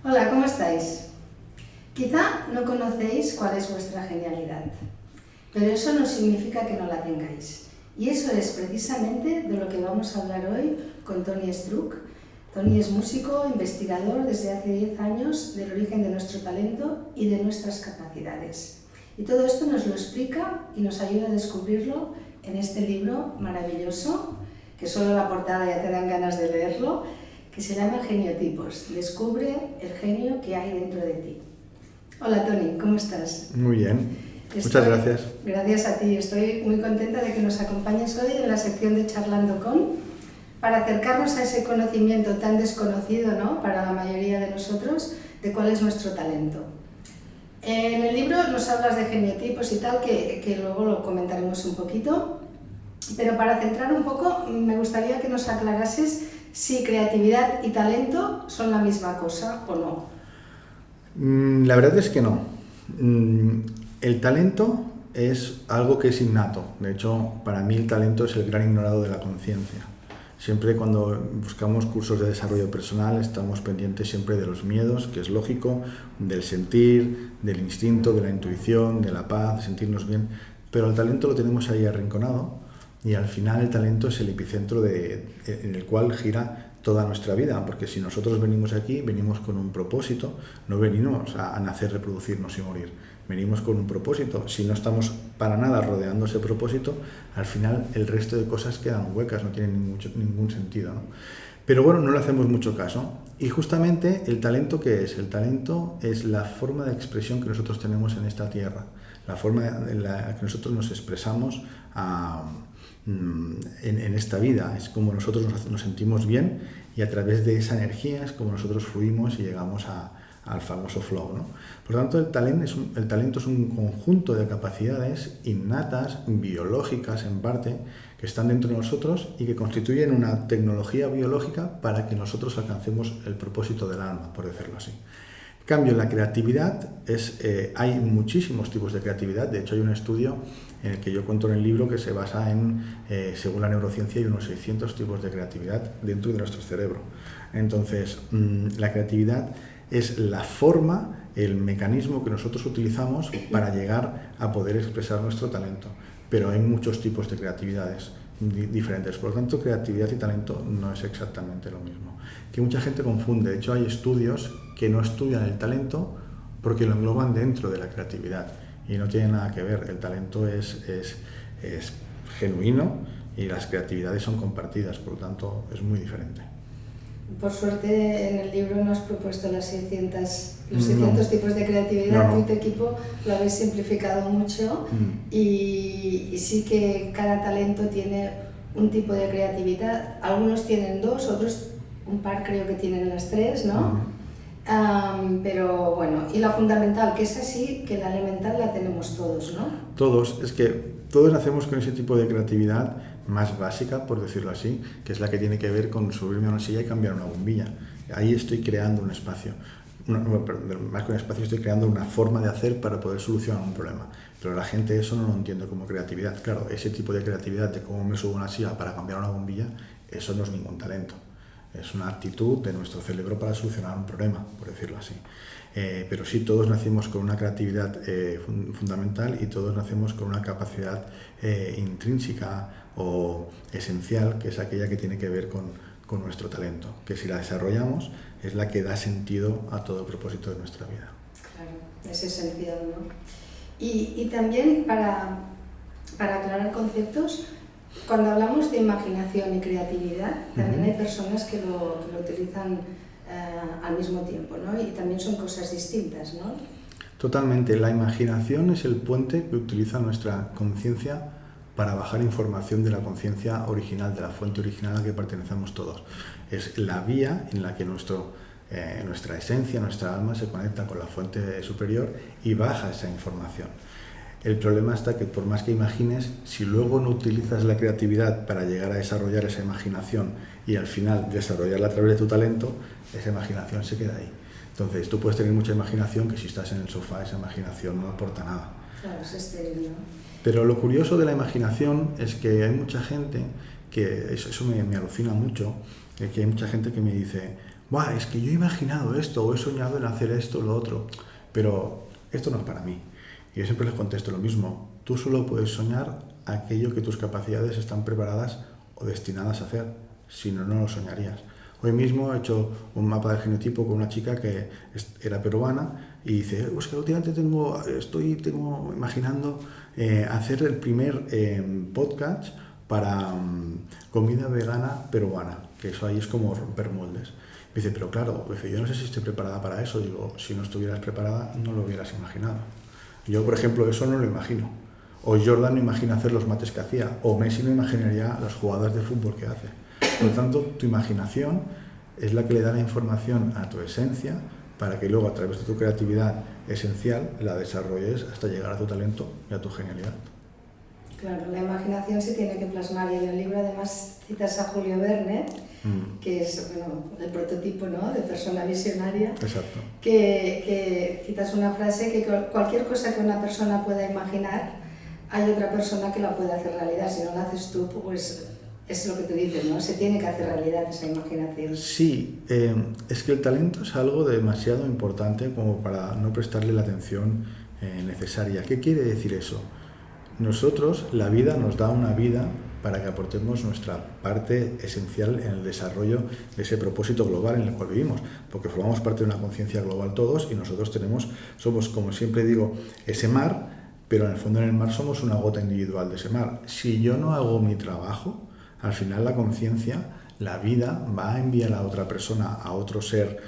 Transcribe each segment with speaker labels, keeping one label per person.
Speaker 1: Hola, ¿cómo estáis? Quizá no conocéis cuál es vuestra genialidad, pero eso no significa que no la tengáis. Y eso es precisamente de lo que vamos a hablar hoy con Tony Struck. Tony es músico, investigador desde hace 10 años del origen de nuestro talento y de nuestras capacidades. Y todo esto nos lo explica y nos ayuda a descubrirlo en este libro maravilloso, que solo la portada ya te dan ganas de leerlo, que se llama Geniotipos. Descubre el genio que hay dentro de ti. Hola Tony, ¿cómo estás?
Speaker 2: Muy bien, muchas gracias.
Speaker 1: Gracias a ti, estoy muy contenta de que nos acompañes hoy en la sección de Charlando Con, para acercarnos a ese conocimiento tan desconocido, ¿no?, para la mayoría de nosotros, de cuál es nuestro talento. En el libro nos hablas de geniotipos y tal, que luego lo comentaremos un poquito, pero para centrar un poco me gustaría que nos aclarases si creatividad y talento son la misma cosa o no.
Speaker 2: La verdad es que no. El talento es algo que es innato. De hecho, para mí el talento es el gran ignorado de la conciencia. Siempre cuando buscamos cursos de desarrollo personal estamos pendientes siempre de los miedos, que es lógico, del sentir, del instinto, de la intuición, de la paz, de sentirnos bien. Pero el talento lo tenemos ahí arrinconado y al final el talento es el epicentro en el cual gira toda nuestra vida, porque si nosotros venimos aquí, venimos con un propósito, no venimos a nacer, reproducirnos y morir, venimos con un propósito. Si no estamos para nada rodeando ese propósito, al final el resto de cosas quedan huecas, no tienen ningún sentido, ¿no? Pero bueno, no le hacemos mucho caso. Y justamente el talento, ¿qué es? El talento es la forma de expresión que nosotros tenemos en esta tierra, la forma en la que nosotros nos expresamos en esta vida. Es como nosotros nos sentimos bien y a través de esa energía es como nosotros fluimos y llegamos al famoso flow, ¿no? Por lo tanto, el talento es un conjunto de capacidades innatas, biológicas en parte, que están dentro de nosotros y que constituyen una tecnología biológica para que nosotros alcancemos el propósito del alma, por decirlo así. En cambio, la creatividad hay muchísimos tipos de creatividad. De hecho, hay un estudio en el que yo cuento en el libro que se basa según la neurociencia, hay unos 600 tipos de creatividad dentro de nuestro cerebro. Entonces, la creatividad es la forma, el mecanismo que nosotros utilizamos para llegar a poder expresar nuestro talento. Pero hay muchos tipos de creatividades diferentes. Por lo tanto, creatividad y talento no es exactamente lo mismo. Que mucha gente confunde. De hecho, hay estudios que no estudian el talento porque lo engloban dentro de la creatividad y no tiene nada que ver. El talento es genuino y las creatividades son compartidas, por lo tanto es muy diferente.
Speaker 1: Por suerte en el libro no has propuesto los 600 tipos de creatividad.
Speaker 2: No.
Speaker 1: Tu equipo lo habéis simplificado mucho y sí que cada talento tiene un tipo de creatividad. Algunos tienen 2, otros un par creo que tienen las 3, ¿no? Pero bueno, y la fundamental, que es así, que la elemental la tenemos todos, ¿no?
Speaker 2: Todos, es que todos nacemos con ese tipo de creatividad más básica, por decirlo así, que es la que tiene que ver con subirme a una silla y cambiar una bombilla. Ahí estoy creando un espacio. Más que un espacio, estoy creando una forma de hacer para poder solucionar un problema. Pero la gente eso no lo entiende como creatividad. Claro, ese tipo de creatividad de cómo me subo a una silla para cambiar una bombilla, eso no es ningún talento. Es una actitud de nuestro cerebro para solucionar un problema, por decirlo así. Pero sí, todos nacimos con una creatividad fundamental y todos nacemos con una capacidad intrínseca o esencial, que es aquella que tiene que ver con nuestro talento, que si la desarrollamos es la que da sentido a todo el propósito de nuestra vida.
Speaker 1: Claro, es esencial, ¿no? Y también para aclarar conceptos, cuando hablamos de imaginación y creatividad, también hay personas que lo utilizan al mismo tiempo, ¿no? Y también son cosas distintas, ¿no?
Speaker 2: Totalmente. La imaginación es el puente que utiliza nuestra conciencia para bajar información de la conciencia original, de la fuente original a la que pertenecemos todos. Es la vía en la que nuestra esencia, nuestra alma se conecta con la fuente superior y baja esa información. El problema está que por más que imagines, si luego no utilizas la creatividad para llegar a desarrollar esa imaginación y al final desarrollarla a través de tu talento, esa imaginación se queda ahí. Entonces tú puedes tener mucha imaginación que si estás en el sofá esa imaginación no aporta nada.
Speaker 1: Claro, es estéril, ¿no?
Speaker 2: Pero lo curioso de la imaginación es que hay mucha gente que, eso me alucina mucho, que hay mucha gente que me dice, Buah, es que yo he imaginado esto, o he soñado en hacer esto o lo otro, pero esto no es para mí. Y yo siempre les contesto lo mismo. Tú solo puedes soñar aquello que tus capacidades están preparadas o destinadas a hacer. Si no, no lo soñarías. Hoy mismo he hecho un mapa del genotipo con una chica que era peruana y dice, pues que últimamente tengo imaginando hacer el primer podcast para comida vegana peruana, que eso ahí es como romper moldes. Me dice, pero claro, yo no sé si estoy preparada para eso. Digo, si no estuvieras preparada, no lo hubieras imaginado. Yo, por ejemplo, eso no lo imagino. O Jordan no imagina hacer los mates que hacía, o Messi no imaginaría las jugadas de fútbol que hace. Por lo tanto, tu imaginación es la que le da la información a tu esencia para que luego, a través de tu creatividad esencial, la desarrolles hasta llegar a tu talento y a tu genialidad.
Speaker 1: Claro, la imaginación se tiene que plasmar, y en el libro además citas a Julio Verne, que es el prototipo, ¿no?, de persona visionaria.
Speaker 2: Exacto.
Speaker 1: Que citas una frase que cualquier cosa que una persona pueda imaginar, hay otra persona que la puede hacer realidad. Si no la haces tú, pues es lo que tú dices, ¿no? Se tiene que hacer realidad esa imaginación.
Speaker 2: Sí, es que el talento es algo demasiado importante como para no prestarle la atención necesaria. ¿Qué quiere decir eso? Nosotros, la vida nos da una vida para que aportemos nuestra parte esencial en el desarrollo de ese propósito global en el cual vivimos, porque formamos parte de una conciencia global todos y nosotros somos, como siempre digo, ese mar, pero en el fondo en el mar somos una gota individual de ese mar. Si yo no hago mi trabajo, al final la conciencia, la vida, va a enviar a otra persona, a otro ser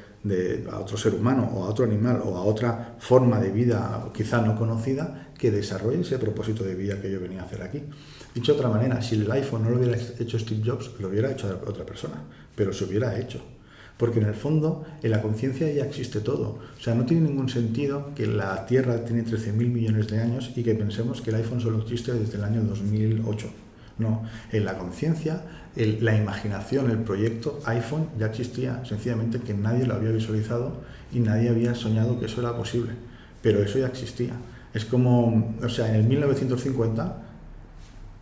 Speaker 2: humano o a otro animal o a otra forma de vida quizá no conocida que desarrolle ese propósito de vida que yo venía a hacer aquí. Dicho de otra manera, si el iPhone no lo hubiera hecho Steve Jobs, lo hubiera hecho otra persona, pero se hubiera hecho. Porque en el fondo, en la conciencia ya existe todo. O sea, no tiene ningún sentido que la Tierra tiene 13.000 millones de años y que pensemos que el iPhone solo existe desde el año 2008. No, en la conciencia, la imaginación, el proyecto iPhone ya existía, sencillamente que nadie lo había visualizado y nadie había soñado que eso era posible, pero eso ya existía. Es como, o sea, en el 1950,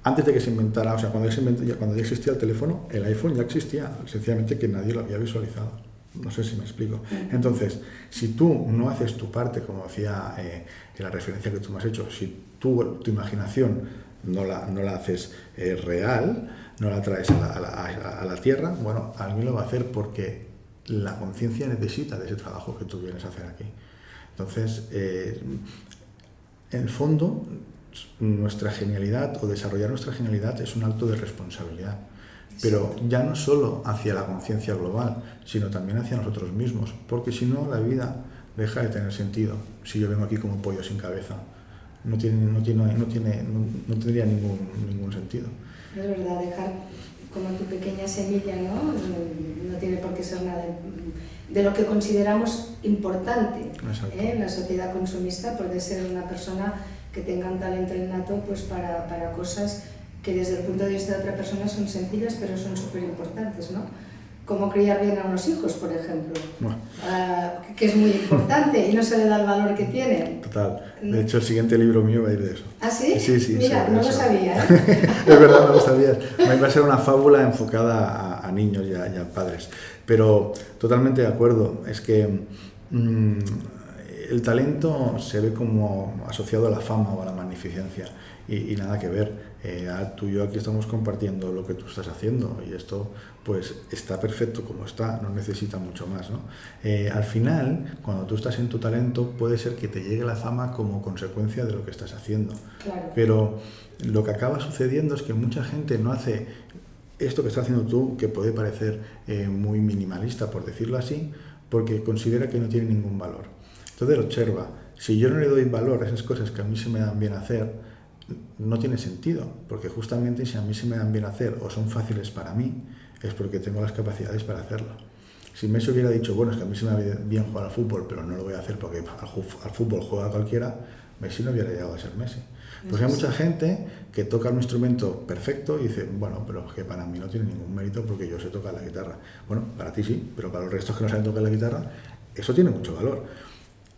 Speaker 2: antes de que se inventara, o sea, cuando ya existía el teléfono, el iPhone ya existía, sencillamente que nadie lo había visualizado. No sé si me explico. Entonces, si tú no haces tu parte, como decía en la referencia que tú me has hecho, si tu imaginación no la haces real, no la traes a la tierra, bueno, alguien lo va a hacer porque la conciencia necesita de ese trabajo que tú vienes a hacer aquí. Entonces, en el fondo, nuestra genialidad o desarrollar nuestra genialidad es un acto de responsabilidad, pero ya no solo hacia la conciencia global, sino también hacia nosotros mismos, porque si no, la vida deja de tener sentido. Si yo vengo aquí como pollo sin cabeza, no tendría ningún sentido.
Speaker 1: Es verdad, dejar como tu pequeña semilla, ¿no? No tiene por qué ser nada de lo que consideramos importante. En la sociedad consumista puede ser una persona que tenga un talento innato pues para cosas que desde el punto de vista de otra persona son sencillas, pero son súper importantes, ¿no? Como criar bien a unos hijos, por ejemplo, que es muy importante y no se le da el valor que tienen.
Speaker 2: Total. De hecho, el siguiente libro mío va a ir de eso.
Speaker 1: ¿Ah, sí?
Speaker 2: Sí.
Speaker 1: Mira, no lo sabía.
Speaker 2: Es verdad, no lo sabías. Va a ser una fábula enfocada a niños y a padres. Pero totalmente de acuerdo. Es que el talento se ve como asociado a la fama o a la magnificencia y nada que ver. Tú y yo aquí estamos compartiendo lo que tú estás haciendo y esto pues está perfecto como está, no necesita mucho más, ¿no? Al final, cuando tú estás en tu talento, puede ser que te llegue la fama como consecuencia de lo que estás haciendo.
Speaker 1: Claro.
Speaker 2: Pero lo que acaba sucediendo es que mucha gente no hace esto que estás haciendo tú, que puede parecer muy minimalista, por decirlo así, porque considera que no tiene ningún valor. Entonces observa, si yo no le doy valor a esas cosas que a mí se me dan bien hacer, no tiene sentido, porque justamente si a mí se me dan bien hacer o son fáciles para mí, es porque tengo las capacidades para hacerlo. Si Messi hubiera dicho, bueno, es que a mí se me da bien jugar al fútbol, pero no lo voy a hacer porque al fútbol juega cualquiera, Messi no hubiera llegado a ser Messi. Pues hay mucha gente que toca un instrumento perfecto y dice, bueno, pero es que para mí no tiene ningún mérito porque yo sé tocar la guitarra. Bueno, para ti sí, pero para los restos que no saben tocar la guitarra, eso tiene mucho valor.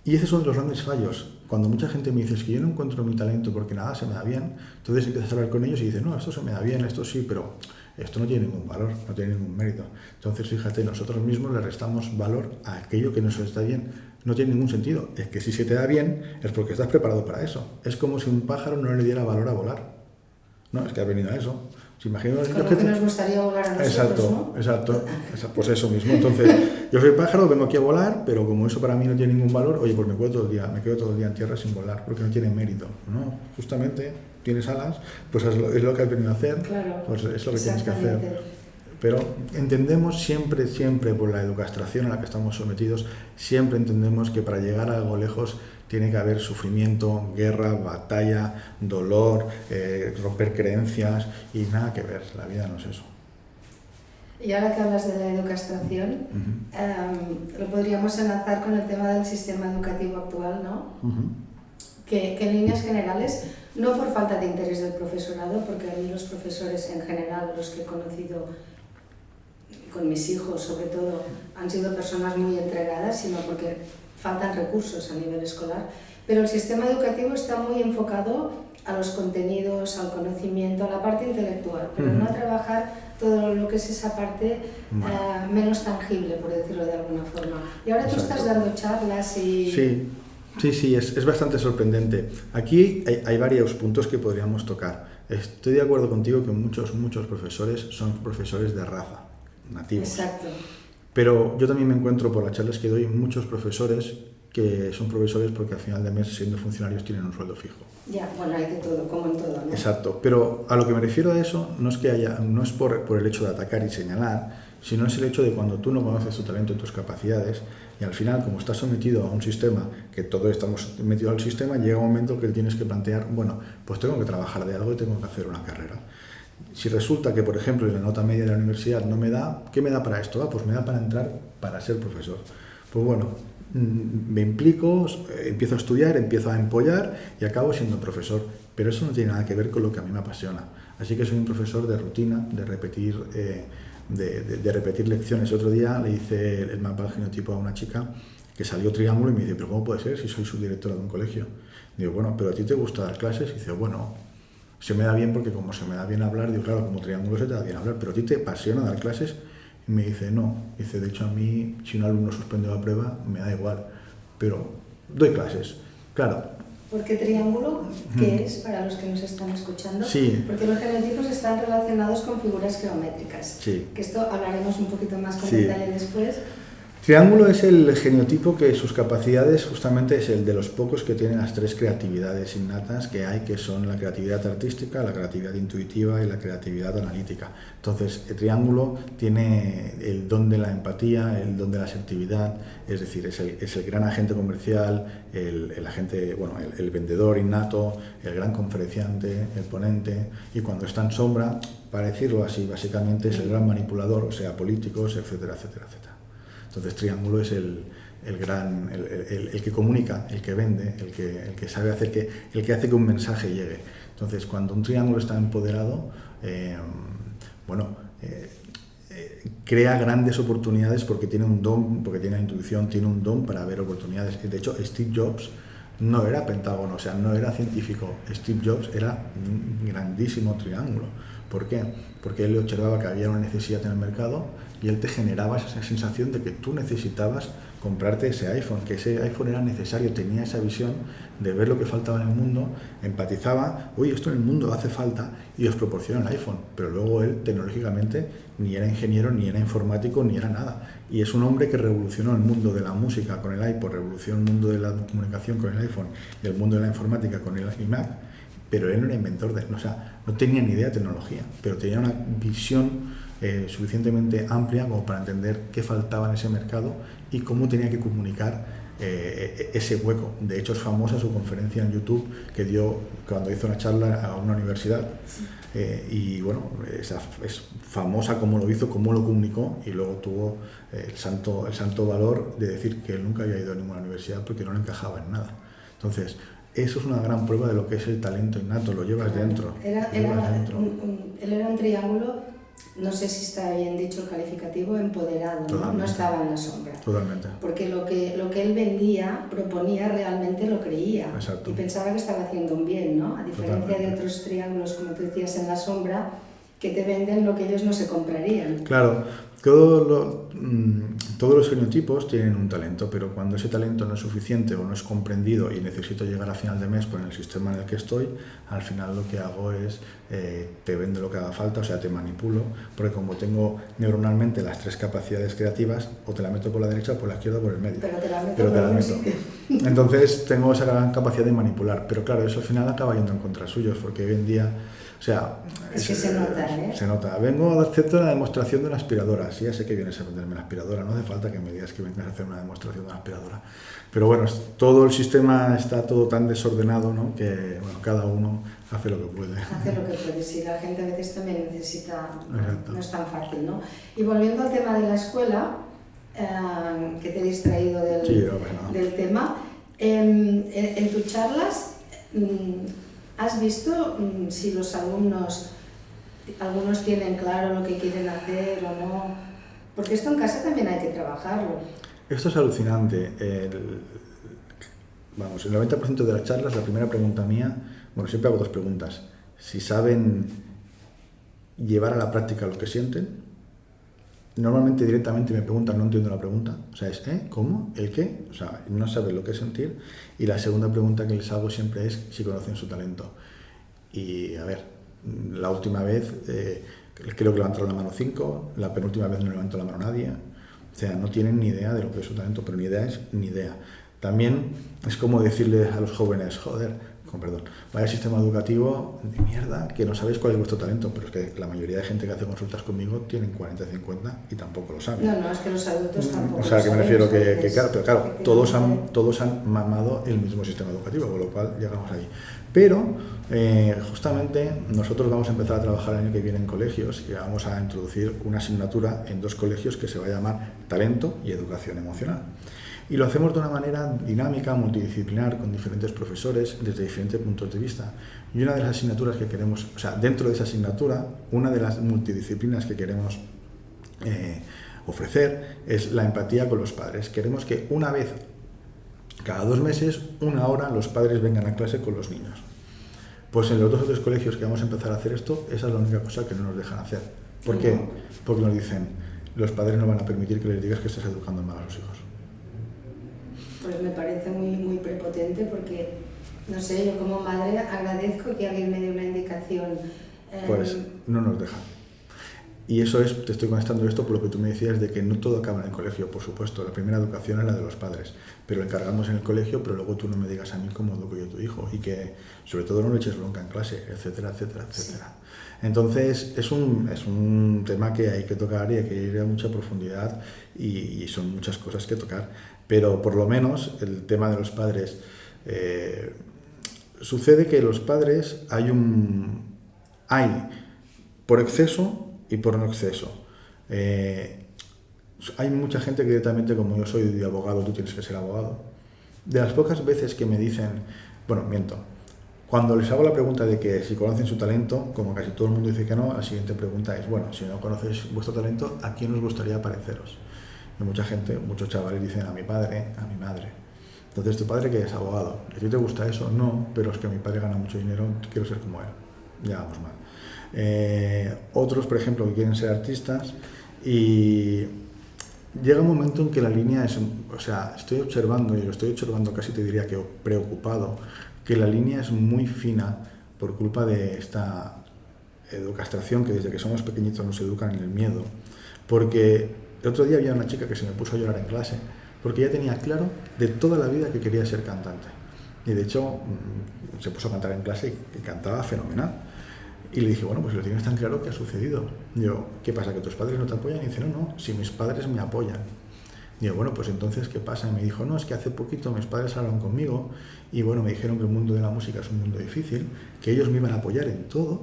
Speaker 2: Y ese es uno de los grandes fallos. Cuando mucha gente me dice, es que yo no encuentro mi talento porque nada se me da bien, entonces empiezas a hablar con ellos y dices, no, esto se me da bien, esto sí, pero esto no tiene ningún valor, no tiene ningún mérito. Entonces, fíjate, nosotros mismos le restamos valor a aquello que nos está bien. No tiene ningún sentido. Es que si se te da bien, es porque estás preparado para eso. Es como si un pájaro no le diera valor a volar. No, es que ha venido a eso. Si imaginamos
Speaker 1: con lo que nos gustaría volar a nosotros,
Speaker 2: exacto, pues eso mismo. Entonces, yo soy pájaro, vengo aquí a volar, pero como eso para mí no tiene ningún valor, oye, pues me quedo todo el día en tierra sin volar, porque no tiene mérito, ¿no? Justamente, tienes alas, pues es lo que has venido a hacer,
Speaker 1: claro,
Speaker 2: pues es lo que tienes que hacer. Pero entendemos siempre por la educación a la que estamos sometidos, siempre entendemos que para llegar a algo lejos tiene que haber sufrimiento, guerra, batalla, dolor, romper creencias y nada que ver, la vida no es eso.
Speaker 1: Y ahora que hablas de la educación, lo podríamos enlazar con el tema del sistema educativo actual, ¿no? Que en líneas generales, no por falta de interés del profesorado, porque a mí los profesores en general, los que he conocido con mis hijos sobre todo, han sido personas muy entregadas, sino porque faltan recursos a nivel escolar, pero el sistema educativo está muy enfocado a los contenidos, al conocimiento, a la parte intelectual, pero no a trabajar todo lo que es esa parte menos tangible, por decirlo de alguna forma. Y ahora tú estás dando charlas y...
Speaker 2: Sí, es bastante sorprendente. Aquí hay varios puntos que podríamos tocar. Estoy de acuerdo contigo que muchos profesores son profesores de raza, nativos.
Speaker 1: Exacto.
Speaker 2: Pero yo también me encuentro por las charlas que doy muchos profesores que son profesores porque al final de mes, siendo funcionarios, tienen un sueldo fijo.
Speaker 1: Ya, bueno, hay de todo, como en todo, ¿no?
Speaker 2: Exacto, pero a lo que me refiero a eso no es por el hecho de atacar y señalar, sino es el hecho de cuando tú no conoces tu talento y tus capacidades, y al final, como estás sometido a un sistema, que todos estamos metidos al sistema, llega un momento que tienes que plantear, bueno, pues tengo que trabajar de algo y tengo que hacer una carrera. Si resulta que, por ejemplo, la nota media de la universidad no me da, ¿qué me da para esto? Pues me da para entrar para ser profesor. Pues bueno, me implico, empiezo a estudiar, empiezo a empollar y acabo siendo profesor. Pero eso no tiene nada que ver con lo que a mí me apasiona. Así que soy un profesor de rutina, de repetir, de repetir lecciones. Otro día le hice el mapa del genotipo a una chica que salió triángulo y me dice, ¿pero cómo puede ser si soy subdirectora de un colegio? Digo, bueno, ¿pero a ti te gusta dar clases? Y dice, bueno, se me da bien porque como se me da bien hablar, digo, claro, como triángulo se te da bien hablar, pero ¿a ti te apasiona dar clases? Y me dice, no. Dice, de hecho a mí, si un alumno suspende la prueba, me da igual, pero doy clases. Claro.
Speaker 1: ¿Por qué triángulo? ¿Qué es para los que nos están escuchando?
Speaker 2: Sí.
Speaker 1: Porque los genotipos están relacionados con figuras geométricas.
Speaker 2: Sí.
Speaker 1: Que esto hablaremos un poquito más con detalle después.
Speaker 2: Triángulo es el genotipo que sus capacidades justamente es el de los pocos que tienen las tres creatividades innatas que hay, que son la creatividad artística, la creatividad intuitiva y la creatividad analítica. Entonces, el triángulo tiene el don de la empatía, el don de la asertividad, es decir, es el gran agente comercial, el agente, bueno, el vendedor innato, el gran conferenciante, el ponente, y cuando está en sombra, para decirlo así, básicamente es el gran manipulador, o sea, políticos, etcétera, etcétera, etcétera. Entonces, triángulo es el que comunica, el que vende, el que sabe hacer el que hace que un mensaje llegue. Entonces, cuando un triángulo está empoderado, crea grandes oportunidades porque tiene un don, porque tiene intuición, tiene un don para ver oportunidades. De hecho, Steve Jobs no era Pentágono, o sea, no era científico. Steve Jobs era un grandísimo triángulo. ¿Por qué? Porque él observaba que había una necesidad en el mercado y él te generaba esa sensación de que tú necesitabas comprarte ese iPhone, que ese iPhone era necesario, tenía esa visión de ver lo que faltaba en el mundo, empatizaba, oye, esto en el mundo hace falta, y os proporciona el iPhone, pero luego él tecnológicamente ni era ingeniero, ni era informático, ni era nada, y es un hombre que revolucionó el mundo de la música con el iPod, revolucionó el mundo de la comunicación con el iPhone, y el mundo de la informática con el iMac, pero él no era inventor no tenía ni idea de tecnología, pero tenía una visión suficientemente amplia como para entender qué faltaba en ese mercado y cómo tenía que comunicar ese hueco. De hecho, es famosa su conferencia en YouTube que dio cuando hizo una charla a una universidad. Y bueno, es famosa cómo lo hizo, cómo lo comunicó, y luego tuvo el santo valor de decir que él nunca había ido a ninguna universidad porque no le encajaba en nada. Entonces, eso es una gran prueba de lo que es el talento innato, lo llevas dentro.
Speaker 1: Él era un triángulo, no sé si está bien dicho el calificativo, empoderado, ¿no? Estaba en la sombra.
Speaker 2: Totalmente.
Speaker 1: Porque lo que él vendía, proponía, realmente lo creía.
Speaker 2: Exacto.
Speaker 1: Y pensaba que estaba haciendo un bien, ¿no? A diferencia
Speaker 2: Totalmente.
Speaker 1: de otros triángulos, como tú decías, en la sombra, que te venden lo que ellos no se comprarían.
Speaker 2: Claro, todos los genotipos tienen un talento, pero cuando ese talento no es suficiente o no es comprendido y necesito llegar a final de mes por el sistema en el que estoy, al final lo que hago es te vendo lo que haga falta, o sea, te manipulo, porque como tengo neuronalmente las 3 capacidades creativas, o te la meto por la derecha o por la izquierda o por el medio.
Speaker 1: Pero te la meto.
Speaker 2: Entonces tengo esa gran capacidad de manipular, pero claro, eso al final acaba yendo en contra suyos, porque hoy en día, o sea...
Speaker 1: Es que se nota, ¿eh?
Speaker 2: Se nota. Vengo a hacerte una demostración de una aspiradora. Sí, ya sé que vienes a venderme una aspiradora, no hace falta que me digas que vengas a hacer una demostración de una aspiradora. Pero bueno, todo el sistema está todo tan desordenado, ¿no? Que bueno, cada uno hace lo que puede.
Speaker 1: Hace lo que puede, sí, la gente a veces también necesita,
Speaker 2: Exacto.
Speaker 1: no es tan fácil, ¿no? Y volviendo al tema de la escuela, que te he distraído del tema, en tus charlas, ¿has visto si los alumnos, algunos tienen claro lo que quieren hacer o no? Porque esto en casa también hay que trabajarlo.
Speaker 2: Esto es alucinante. El 90% de las charlas, la primera pregunta mía, bueno, siempre hago 2 preguntas. Si saben llevar a la práctica lo que sienten. Normalmente directamente me preguntan, no entiendo la pregunta. O sea, es ¿cómo? ¿El qué? O sea, no saben lo que es sentir. Y la segunda pregunta que les hago siempre es si conocen su talento. Y a ver, la última vez creo que levantaron la mano 5, la penúltima vez no levantó la mano nadie. O sea, no tienen ni idea de lo que es su talento, pero ni idea es ni idea. También es como decirles a los jóvenes, joder, con perdón, vaya sistema educativo de mierda, que no sabéis cuál es vuestro talento, pero es que la mayoría de gente que hace consultas conmigo tienen 40, 50 y tampoco lo saben.
Speaker 1: No, es que los adultos tampoco.
Speaker 2: O sea, que me refiero que claro, pero claro, todos
Speaker 1: que
Speaker 2: han mamado el mismo sistema educativo, con lo cual llegamos ahí. Pero justamente nosotros vamos a empezar a trabajar el año que viene en colegios y vamos a introducir una asignatura en 2 colegios que se va a llamar Talento y Educación Emocional. Y lo hacemos de una manera dinámica, multidisciplinar, con diferentes profesores, desde diferentes puntos de vista. Y una de las asignaturas que queremos, o sea, dentro de esa asignatura, una de las multidisciplinas que queremos ofrecer es la empatía con los padres. Queremos que una vez cada 2 meses, 1 hora, los padres vengan a clase con los niños. Pues en los 2 o 3 colegios que vamos a empezar a hacer esto, esa es la única cosa que no nos dejan hacer. ¿Por qué? Porque nos dicen, los padres no van a permitir que les digas que estás educando mal a los hijos.
Speaker 1: Pues me parece muy prepotente porque, no sé, yo como madre agradezco que alguien me dé una indicación.
Speaker 2: Pues no nos dejan. Y eso es, te estoy contestando esto por lo que tú me decías de que no todo acaba en el colegio, por supuesto. La primera educación es la de los padres, pero encargamos en el colegio, pero luego tú no me digas a mí cómo educo yo a tu hijo y que sobre todo no le eches bronca en clase, etcétera, etcétera, etcétera. Sí. Entonces es un tema que hay que tocar y hay que ir a mucha profundidad y son muchas cosas que tocar. Pero por lo menos el tema de los padres, sucede que los padres hay por exceso y por no exceso. Hay mucha gente que directamente, como yo soy de abogado, tú tienes que ser abogado. De las pocas veces que me dicen, bueno, miento, cuando les hago la pregunta de que si conocen su talento, como casi todo el mundo dice que no, la siguiente pregunta es, bueno, si no conocéis vuestro talento, ¿a quién os gustaría pareceros? Y mucha gente, muchos chavales dicen a mi padre, a mi madre. Entonces, ¿tu padre que es abogado? ¿A ti te gusta eso? No, pero es que mi padre gana mucho dinero, quiero ser como él. Ya vamos mal. Otros, por ejemplo, que quieren ser artistas y llega un momento en que la línea es, o sea, estoy observando, y lo estoy observando casi te diría que preocupado, que la línea es muy fina por culpa de esta educación que desde que somos pequeñitos nos educan en el miedo. Porque el otro día había una chica que se me puso a llorar en clase porque ella tenía claro de toda la vida que quería ser cantante. Y de hecho se puso a cantar en clase y cantaba fenomenal. Y le dije, bueno, pues lo tienes tan claro, ¿qué ha sucedido? Digo, ¿qué pasa? ¿Que tus padres no te apoyan? Y dice, no, si mis padres me apoyan. Digo, bueno, pues entonces, ¿qué pasa? Y me dijo, no, es que hace poquito mis padres hablaron conmigo y bueno, me dijeron que el mundo de la música es un mundo difícil, que ellos me iban a apoyar en todo,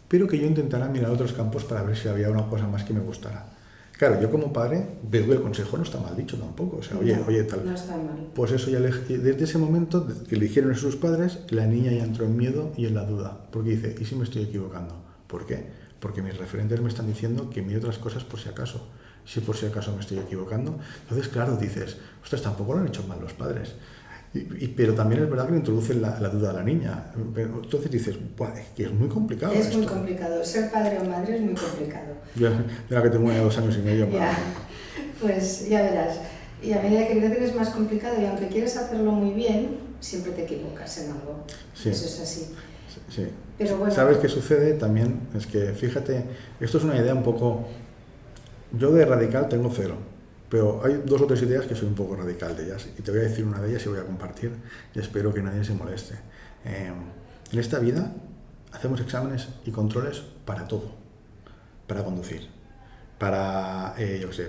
Speaker 2: pero que yo intentara mirar otros campos para ver si había una cosa más que me gustara. Claro, yo como padre veo que el consejo no está mal dicho tampoco, o sea, oye, tal.
Speaker 1: No está mal.
Speaker 2: Pues eso ya desde ese momento que le dijeron a sus padres, la niña ya entró en miedo y en la duda, porque dice, ¿y si me estoy equivocando? ¿Por qué? Porque mis referentes me están diciendo que mire otras cosas por si acaso. Si por si acaso me estoy equivocando, entonces claro, dices, ostras, tampoco lo han hecho mal los padres. Pero también es verdad que le introduce la duda a la niña. Entonces dices, es que es muy complicado.
Speaker 1: Es muy complicado. Ser padre o madre es muy complicado.
Speaker 2: Yo, la que tengo 2 años y medio.
Speaker 1: Ya, pues ya verás. Y a medida que creces es más complicado y aunque quieres hacerlo muy bien, siempre te equivocas en algo. Sí. Eso es así.
Speaker 2: Sí.
Speaker 1: Pero bueno,
Speaker 2: ¿sabes qué sucede? También es que, fíjate, esto es una idea un poco... Yo de radical tengo 0. Pero hay 2 o 3 ideas que soy un poco radical de ellas. Y te voy a decir una de ellas y voy a compartir. Y espero que nadie se moleste. En esta vida hacemos exámenes y controles para todo. Para conducir. Para,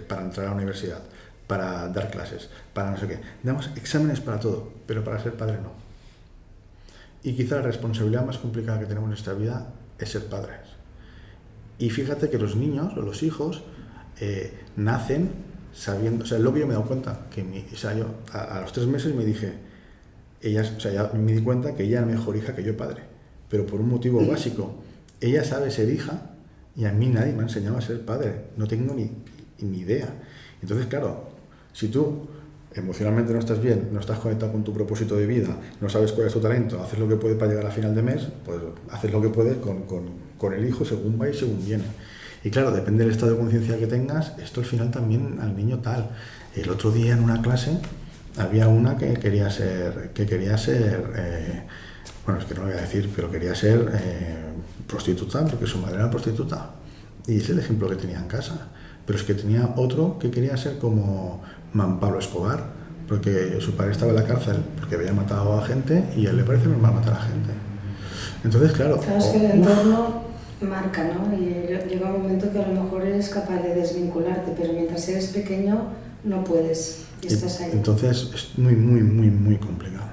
Speaker 2: para entrar a la universidad. Para dar clases. Para no sé qué. Damos exámenes para todo. Pero para ser padre no. Y quizá la responsabilidad más complicada que tenemos en esta vida es ser padres. Y fíjate que los niños o los hijos nacen sabiendo, es lo que yo me he dado cuenta, que yo a los 3 meses me dije, ya me di cuenta que ella es mejor hija que yo padre, pero por un motivo básico, ella sabe ser hija y a mí nadie me ha enseñado a ser padre, no tengo ni idea. Entonces, claro, si tú emocionalmente no estás bien, no estás conectado con tu propósito de vida, no sabes cuál es tu talento, haces lo que puedes para llegar a final de mes, pues haces lo que puedes con el hijo según va y según viene. Y claro, depende del estado de conciencia que tengas, esto al final también al niño tal. El otro día en una clase había una que quería ser, bueno, es que no lo voy a decir, pero quería ser prostituta, porque su madre era prostituta. Y es el ejemplo que tenía en casa. Pero es que tenía otro que quería ser como Pablo Escobar, porque su padre estaba en la cárcel porque había matado a gente y a él le parece normal matar a gente. Entonces, claro...
Speaker 1: Sabes que el entorno marca, ¿no? Y llega un momento que a lo mejor eres capaz de desvincularte, pero mientras eres pequeño no puedes y estás ahí.
Speaker 2: Entonces es muy, muy, muy, muy complicado.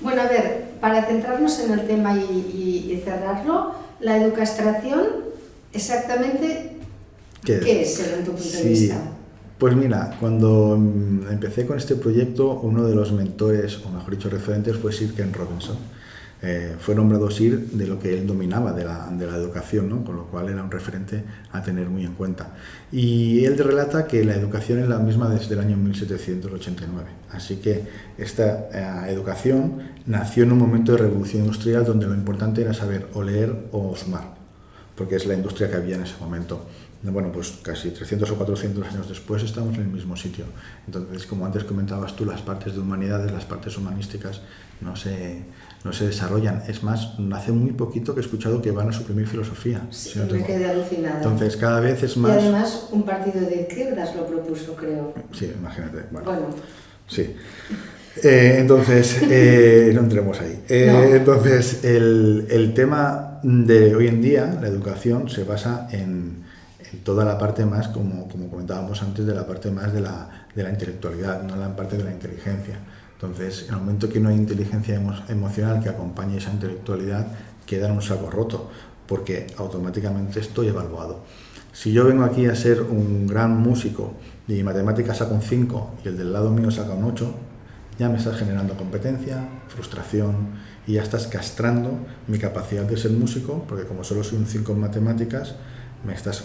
Speaker 1: Bueno, a ver, para centrarnos en el tema y cerrarlo, la educastración, exactamente, ¿qué es en tu punto de vista?
Speaker 2: Pues mira, cuando empecé con este proyecto, uno de los mentores, o mejor dicho, referentes, fue Sir Ken Robinson. Fue nombrado Sir de lo que él dominaba de la educación, ¿no? Con lo cual era un referente a tener muy en cuenta. Y él relata que la educación es la misma desde el año 1789. Así que esta educación nació en un momento de revolución industrial donde lo importante era saber o leer o sumar, porque es la industria que había en ese momento. Bueno, pues casi 300 o 400 años después estamos en el mismo sitio. Entonces, como antes comentabas tú, las partes de humanidades, las partes humanísticas no se desarrollan. Es más, hace muy poquito que he escuchado que van a suprimir filosofía.
Speaker 1: Sí, me quedé alucinada.
Speaker 2: Entonces, cada vez es más...
Speaker 1: Y además, un partido de izquierdas lo propuso, creo.
Speaker 2: Sí, imagínate. Bueno. Sí. No entremos ahí.
Speaker 1: No.
Speaker 2: Entonces, el tema de hoy en día, la educación, se basa en toda la parte más, como comentábamos antes, de la parte más de la intelectualidad, no la parte de la inteligencia. Entonces, en el momento que no hay inteligencia emocional que acompañe esa intelectualidad, queda en un saco roto, porque automáticamente estoy evaluado. Si yo vengo aquí a ser un gran músico y matemáticas saca un 5 y el del lado mío saca un 8, ya me estás generando competencia, frustración y ya estás castrando mi capacidad de ser músico, porque como solo soy un 5 en matemáticas, me estás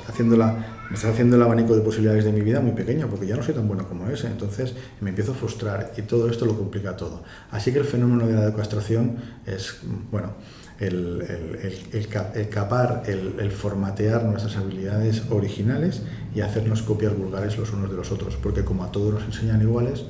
Speaker 2: haciendo el abanico de posibilidades de mi vida muy pequeño, porque ya no soy tan bueno como ese, entonces me empiezo a frustrar y todo esto lo complica todo. Así que el fenómeno de la castración es, bueno, el capar, el formatear nuestras habilidades originales y hacernos copias vulgares los unos de los otros, porque como a todos nos enseñan igual,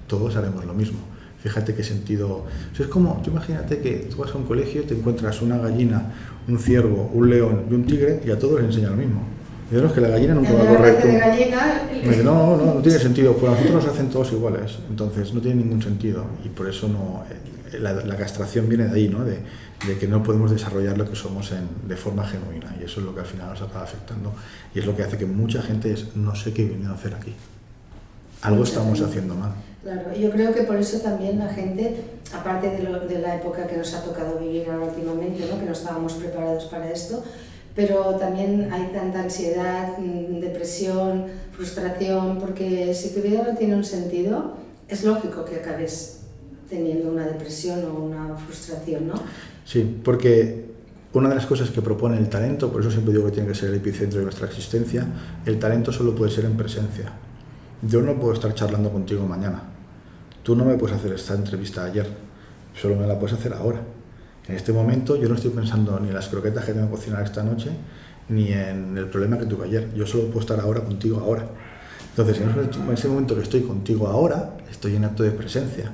Speaker 2: todos haremos lo mismo. Fíjate qué sentido... Es como, tú imagínate que tú vas a un colegio y te encuentras una gallina, un ciervo, un león y un tigre y a todos les enseñan lo mismo. Y es que la gallina nunca va a correr. No tiene sentido, pues a nosotros nos hacen todos iguales, entonces no tiene ningún sentido y por eso no... La castración viene de ahí, ¿no? De que no podemos desarrollar lo que somos de forma genuina y eso es lo que al final nos acaba afectando y es lo que hace que mucha gente no sé qué viene a hacer aquí. Algo estamos haciendo mal.
Speaker 1: Claro, yo creo que por eso también la gente, aparte de la época que nos ha tocado vivir ahora últimamente, ¿no? Que no estábamos preparados para esto, pero también hay tanta ansiedad, depresión, frustración, porque si tu vida no tiene un sentido, es lógico que acabes teniendo una depresión o una frustración, ¿no?
Speaker 2: Sí, porque una de las cosas que propone el talento, por eso siempre digo que tiene que ser el epicentro de nuestra existencia, el talento solo puede ser en presencia. yo no puedo estar charlando contigo mañana. Tú no me puedes hacer esta entrevista ayer, solo me la puedes hacer ahora. En este momento yo no estoy pensando ni en las croquetas que tengo que cocinar esta noche, ni en el problema que tuve ayer. Yo solo puedo estar ahora contigo ahora. Entonces, en ese momento que estoy contigo ahora, estoy en acto de presencia.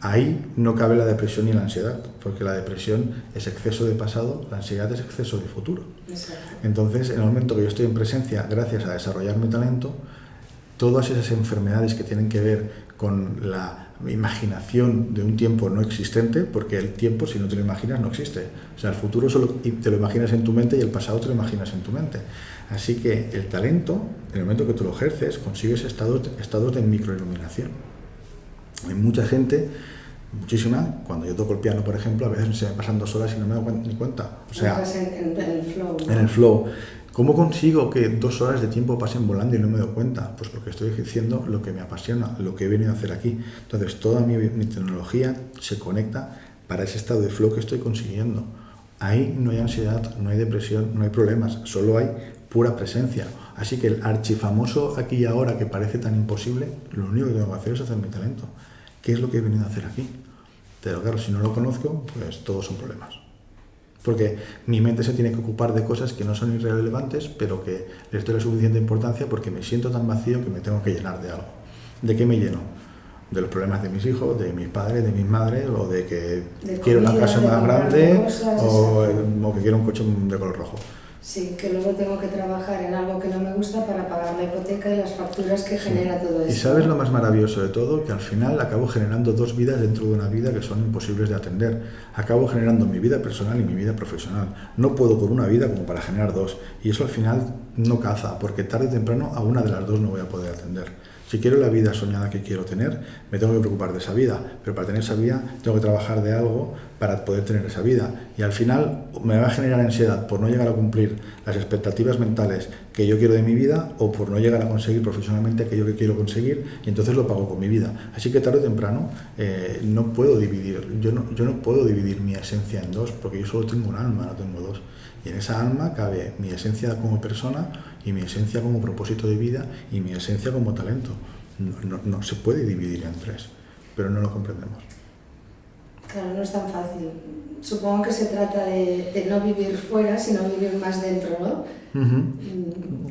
Speaker 2: Ahí no cabe la depresión ni la ansiedad, porque la depresión es exceso de pasado, la ansiedad es exceso de futuro.
Speaker 1: Exacto.
Speaker 2: Entonces, en el momento que yo estoy en presencia, gracias a desarrollar mi talento, todas esas enfermedades que tienen que ver con la imaginación de un tiempo no existente, porque el tiempo, si no te lo imaginas, no existe. O sea, el futuro solo te lo imaginas en tu mente y el pasado te lo imaginas en tu mente. Así que el talento, en el momento que tú lo ejerces, consigues estados de microiluminación. Hay mucha gente, muchísima, cuando yo toco el piano, por ejemplo, a veces se me pasan 2 horas y no me doy ni cuenta. O sea,
Speaker 1: en el flow, ¿no?
Speaker 2: En el flow. ¿Cómo consigo que 2 horas de tiempo pasen volando y no me doy cuenta? Pues porque estoy ejerciendo lo que me apasiona, lo que he venido a hacer aquí. Entonces, toda mi tecnología se conecta para ese estado de flow que estoy consiguiendo. Ahí no hay ansiedad, no hay depresión, no hay problemas, solo hay pura presencia. Así que el archifamoso aquí y ahora que parece tan imposible, lo único que tengo que hacer es hacer mi talento. ¿Qué es lo que he venido a hacer aquí? Pero claro, si no lo conozco, pues todos son problemas. Porque mi mente se tiene que ocupar de cosas que no son irrelevantes, pero que les doy la suficiente importancia porque me siento tan vacío que me tengo que llenar de algo. ¿De qué me lleno? De los problemas de mis hijos, de mis padres, de mis madres, o de que quiero una casa más grande, o que quiero un coche de color rojo.
Speaker 1: Sí, que luego tengo que trabajar en algo que no me gusta para pagar la hipoteca y las facturas que genera todo eso.
Speaker 2: Y sabes lo más maravilloso de todo, que al final acabo generando 2 vidas dentro de una vida que son imposibles de atender. Acabo generando mi vida personal y mi vida profesional. No puedo con una vida como para generar 2. Y eso al final no caza, porque tarde o temprano a una de las 2 no voy a poder atender. Si quiero la vida soñada que quiero tener, me tengo que preocupar de esa vida, pero para tener esa vida tengo que trabajar de algo para poder tener esa vida. Y al final me va a generar ansiedad por no llegar a cumplir las expectativas mentales que yo quiero de mi vida o por no llegar a conseguir profesionalmente aquello que quiero conseguir, y entonces lo pago con mi vida. Así que tarde o temprano no puedo dividir, yo no puedo dividir mi esencia en 2, porque yo solo tengo un alma, no tengo 2. Y en esa alma cabe mi esencia como persona y mi esencia como propósito de vida y mi esencia como talento. No se puede dividir en 3, pero no lo comprendemos.
Speaker 1: Claro, no es tan fácil. Supongo que se trata de no vivir fuera, sino vivir más dentro, ¿no?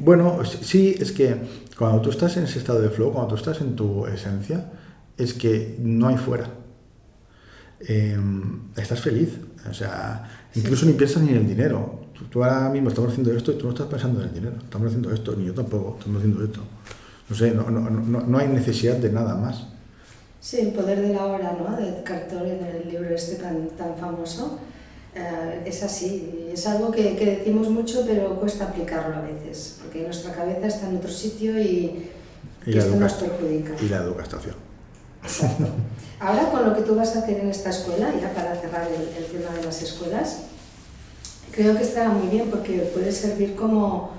Speaker 2: Bueno, sí, es que cuando tú estás en ese estado de flow, cuando tú estás en tu esencia, es que no hay fuera. Estás feliz, o sea, incluso ni piensas ni en el dinero. Tú ahora mismo estamos haciendo esto y tú no estás pensando en el dinero. Estamos haciendo esto, ni yo tampoco, estamos haciendo esto. No sé, no hay necesidad de nada más.
Speaker 1: Sí, el poder de la hora, ¿no? De Eckhart Tolle en el libro este tan famoso. Es así, es algo que decimos mucho, pero cuesta aplicarlo a veces, porque nuestra cabeza está en otro sitio y esto nos perjudica.
Speaker 2: Y la educación.
Speaker 1: Exacto. Ahora, con lo que tú vas a hacer en esta escuela, ya para cerrar el tema de las escuelas, creo que estará muy bien porque puede servir como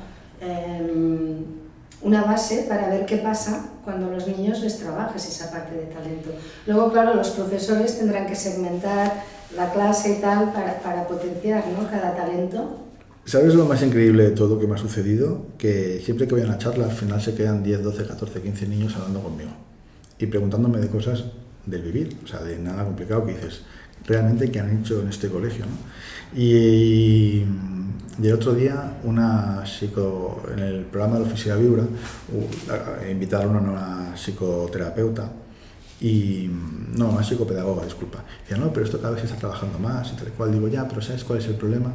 Speaker 1: una base para ver qué pasa cuando a los niños les trabajas esa parte de talento. Luego, claro, los profesores tendrán que segmentar la clase y tal para potenciar, ¿no?, cada talento.
Speaker 2: ¿Sabes lo más increíble de todo que me ha sucedido? Que siempre que voy a una charla, al final se quedan 10, 12, 14, 15 niños hablando conmigo y preguntándome de cosas del vivir, o sea, de nada complicado, que dices, realmente, ¿qué han hecho en este colegio, ¿no? Y el otro día, en el programa de la Oficina Vibra, invitaron a una psicoterapeuta, una psicopedagoga, disculpa. Decía, no, pero esto cada vez se está trabajando más y tal cual. Digo, ya, pero ¿sabes cuál es el problema?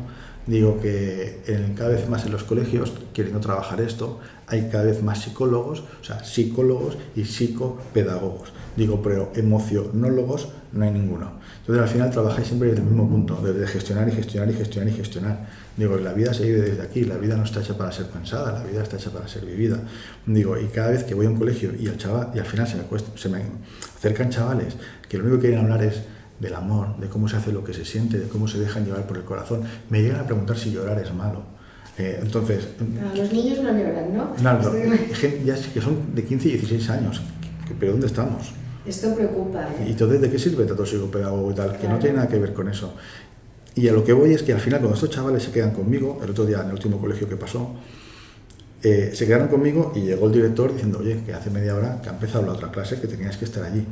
Speaker 2: Digo que cada vez más en los colegios, queriendo trabajar esto, hay cada vez más psicólogos, o sea, psicólogos y psicopedagogos. Digo, pero emocionólogos no hay ninguno. Entonces, al final trabajáis siempre desde el mismo punto, desde gestionar y gestionar y gestionar y gestionar. Digo, la vida se vive desde aquí, la vida no está hecha para ser pensada, la vida está hecha para ser vivida. Digo, y cada vez que voy a un colegio y al final se me acercan chavales que lo único que quieren hablar es del amor, de cómo se hace lo que se siente, de cómo se dejan llevar por el corazón, me llegan a preguntar si llorar es malo. Entonces...
Speaker 1: los niños no lloran, ¿no?
Speaker 2: Claro, ya que son de 15 y 16 años, pero ¿dónde estamos?
Speaker 1: Esto preocupa, ¿eh?
Speaker 2: Y entonces, ¿de qué sirve tanto psicopedagogo y tal? Claro. Que no tiene nada que ver con eso. Y a lo que voy es que al final, cuando estos chavales se quedan conmigo, el otro día en el último colegio que pasó, se quedaron conmigo y llegó el director diciendo, oye, que hace media hora que ha empezado la otra clase, que tenías que estar allí.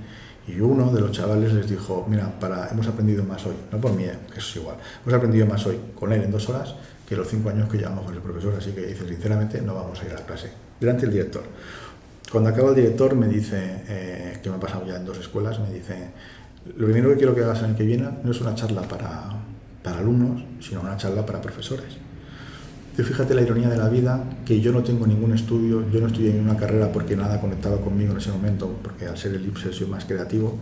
Speaker 2: Y uno de los chavales les dijo, mira, hemos aprendido más hoy, no por mí, que eso es igual, hemos aprendido más hoy con él en 2 horas que los 5 años que llevamos con el profesor, así que dice, sinceramente, no vamos a ir a la clase. Delante del director. Cuando acaba el director me dice, que me ha pasado ya en 2 escuelas, me dice, lo primero que quiero que hagas el año que viene no es una charla para alumnos, sino una charla para profesores. Y fíjate la ironía de la vida, que yo no tengo ningún estudio, yo no estudié en una carrera porque nada conectaba conmigo en ese momento, porque al ser el IPSE soy más creativo,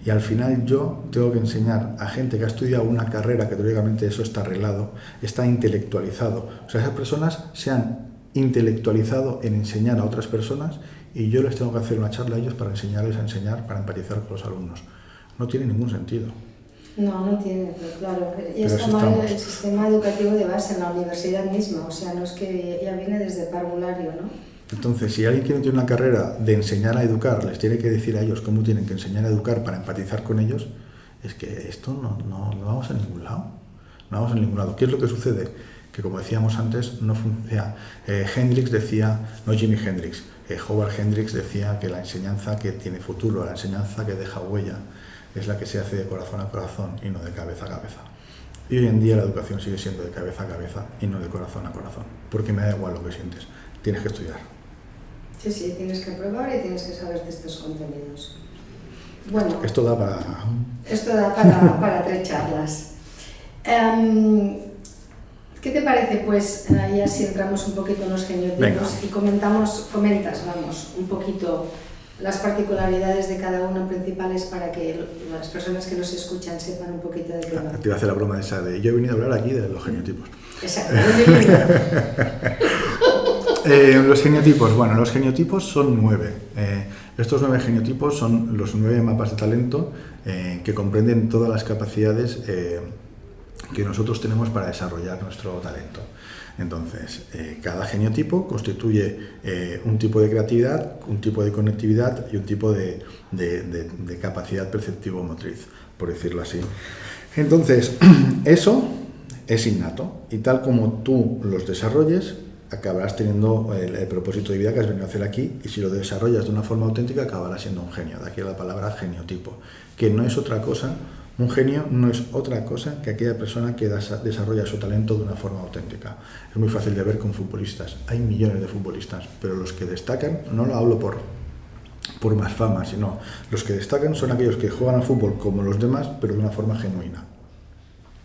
Speaker 2: y al final yo tengo que enseñar a gente que ha estudiado una carrera, que teóricamente eso está arreglado, está intelectualizado. O sea, esas personas se han intelectualizado en enseñar a otras personas y yo les tengo que hacer una charla a ellos para enseñarles a enseñar, para empatizar con los alumnos. No tiene ningún sentido.
Speaker 1: No tiene, pero claro. Y está mal el sistema educativo de base en la universidad misma, o sea, no es que ya viene desde parvulario, ¿no?
Speaker 2: Entonces, si alguien tiene una carrera de enseñar a educar, les tiene que decir a ellos cómo tienen que enseñar a educar para empatizar con ellos, es que esto no vamos a ningún lado. No vamos a ningún lado. ¿Qué es lo que sucede? Que como decíamos antes, no funciona. Hendrix decía, no Jimi Hendrix, Howard Hendrix decía que la enseñanza que tiene futuro, la enseñanza que deja huella, es la que se hace de corazón a corazón y no de cabeza a cabeza. Y hoy en día la educación sigue siendo de cabeza a cabeza y no de corazón a corazón, porque me da igual lo que sientes, tienes que estudiar.
Speaker 1: Sí, tienes que probar y tienes que saber de estos contenidos. Bueno,
Speaker 2: esto da
Speaker 1: para 3 charlas. ¿Qué te parece? Pues ahí así entramos un poquito en los geniotipos. Venga. Y comentas un poquito las particularidades de cada uno principales para que las personas que nos escuchan sepan un poquito de qué va.
Speaker 2: Te iba a hacer la broma esa de yo he venido a hablar aquí de los geniotipos.
Speaker 1: Exacto.
Speaker 2: Los geniotipos, bueno, los geniotipos son 9. Estos 9 geniotipos son los 9 mapas de talento que comprenden todas las capacidades que nosotros tenemos para desarrollar nuestro talento. Entonces, cada geniotipo constituye un tipo de creatividad, un tipo de conectividad y un tipo de capacidad perceptivo-motriz, por decirlo así. Entonces, eso es innato y tal como tú los desarrolles, acabarás teniendo el propósito de vida que has venido a hacer aquí y si lo desarrollas de una forma auténtica acabarás siendo un genio. De aquí la palabra geniotipo, que no es otra cosa. Un genio no es otra cosa que aquella persona que desarrolla su talento de una forma auténtica. Es muy fácil de ver con futbolistas. Hay millones de futbolistas, pero los que destacan, no lo hablo por más fama, sino los que destacan son aquellos que juegan al fútbol como los demás, pero de una forma genuina.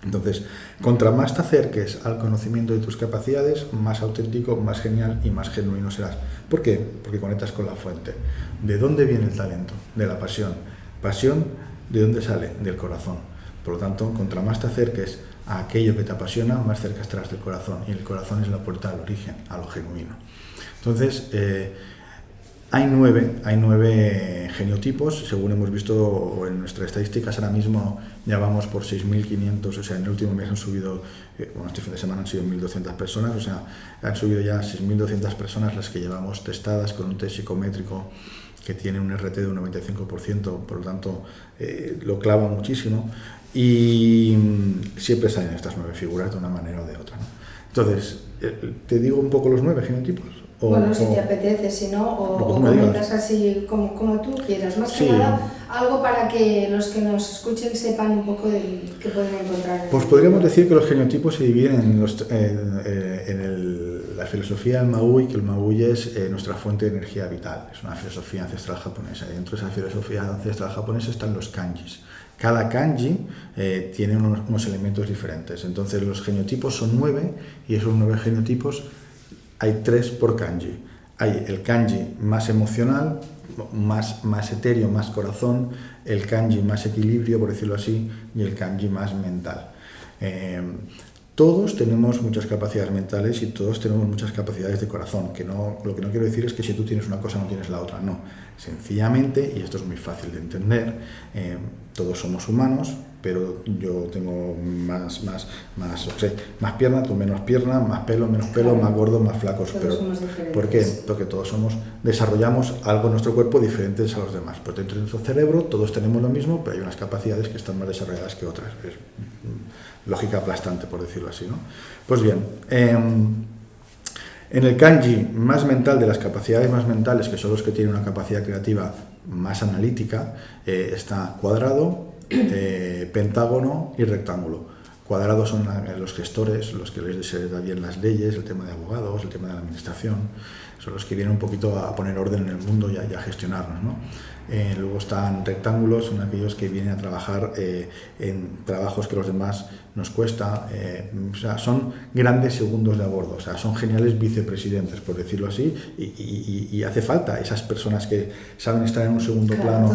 Speaker 2: Entonces, contra más te acerques al conocimiento de tus capacidades, más auténtico, más genial y más genuino serás. ¿Por qué? Porque conectas con la fuente. ¿De dónde viene el talento? De la pasión. Pasión, ¿de dónde sale? Del corazón. Por lo tanto, contra más te acerques a aquello que te apasiona, más cerca estarás del corazón. Y el corazón es la puerta al origen, a lo genuino. Entonces, hay 9 genotipos, según hemos visto en nuestras estadísticas, ahora mismo ya vamos por 6.500, o sea, en el último mes han subido, este fin de semana han sido 1.200 personas, o sea, han subido ya 6.200 personas las que llevamos testadas con un test psicométrico que tiene un RT de un 95%, por lo tanto lo clava muchísimo y siempre salen estas 9 figuras de una manera o de otra, ¿no? Entonces, ¿te digo un poco los 9 genotipos?
Speaker 1: Bueno, si te apetece, si no, o comentas así como tú quieras. Más que nada, algo para que los que nos escuchen sepan un poco de qué pueden encontrar.
Speaker 2: Pues podríamos decir que los genotipos se dividen en la filosofía del Maui, que el Maui es nuestra fuente de energía vital. Es una filosofía ancestral japonesa. Y dentro de esa filosofía ancestral japonesa están los kanjis. Cada kanji tiene unos elementos diferentes. Entonces los genotipos son 9 y esos 9 genotipos hay 3 por kanji. Hay el kanji más emocional, más etéreo, más corazón, el kanji más equilibrio, por decirlo así, y el kanji más mental. Todos tenemos muchas capacidades mentales y todos tenemos muchas capacidades de corazón, lo que no quiero decir es que si tú tienes una cosa no tienes la otra, no. Sencillamente, y esto es muy fácil de entender, todos somos humanos, pero yo tengo más pierna, tú menos pierna, más pelo, menos pelo, más gordo, más flacos.
Speaker 1: Todos somos diferentes.
Speaker 2: ¿Por qué? Porque todos desarrollamos algo en nuestro cuerpo diferentes a los demás. Pues dentro de nuestro cerebro todos tenemos lo mismo, pero hay unas capacidades que están más desarrolladas que otras. Es lógica aplastante, por decirlo así, ¿no? Pues bien, En el kanji más mental, de las capacidades más mentales, que son los que tienen una capacidad creativa más analítica, está cuadrado, pentágono y rectángulo. Cuadrados son los gestores, los que les da bien las leyes, el tema de abogados, el tema de la administración, son los que vienen un poquito a poner orden en el mundo y a gestionarnos, ¿no? Luego están rectángulos, son aquellos que vienen a trabajar en trabajos que los demás nos cuesta, o sea, son grandes segundos de a bordo, o sea, son geniales vicepresidentes, por decirlo así, y hace falta esas personas que saben estar en un segundo plano,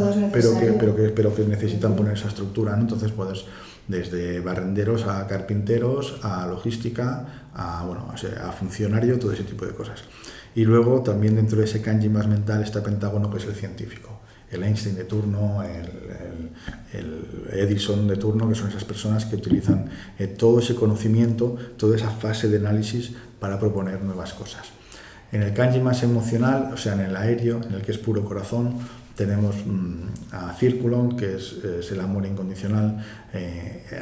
Speaker 2: pero que necesitan poner esa estructura, ¿no? Entonces, pues, desde barrenderos a carpinteros, a logística, a funcionario, todo ese tipo de cosas. Y luego también dentro de ese kanji más mental está pentágono, que es el científico. El Einstein de turno, el Edison de turno, que son esas personas que utilizan todo ese conocimiento, toda esa fase de análisis para proponer nuevas cosas. En el kanji más emocional, o sea, en el aéreo, en el que es puro corazón, tenemos a Circulon, que es el amor incondicional.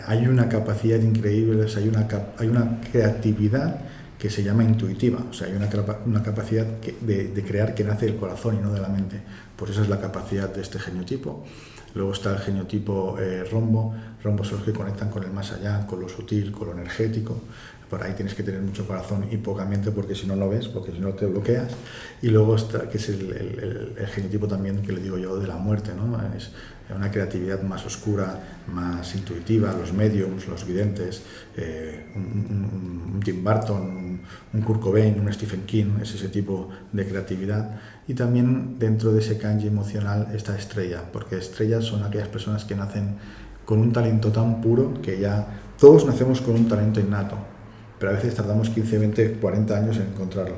Speaker 2: Hay una capacidad increíble, hay una creatividad que se llama intuitiva, o sea, hay una capacidad de crear que nace del corazón y no de la mente. Pues esa es la capacidad de este geniotipo. Luego está el geniotipo rombo. Rombos son los que conectan con el más allá, con lo sutil, con lo energético. Por ahí tienes que tener mucho corazón y poca mente, porque si no lo ves, porque si no te bloqueas. Y luego está, que es el geniotipo también, que le digo yo, de la muerte, ¿no? Es una creatividad más oscura, más intuitiva, los mediums, los videntes, un Tim Burton, un Kurt Cobain, un Stephen King, es ese tipo de creatividad. Y también dentro de ese kanji emocional está estrella, porque estrellas son aquellas personas que nacen con un talento tan puro que ya todos nacemos con un talento innato, pero a veces tardamos 15, 20, 40 años en encontrarlo.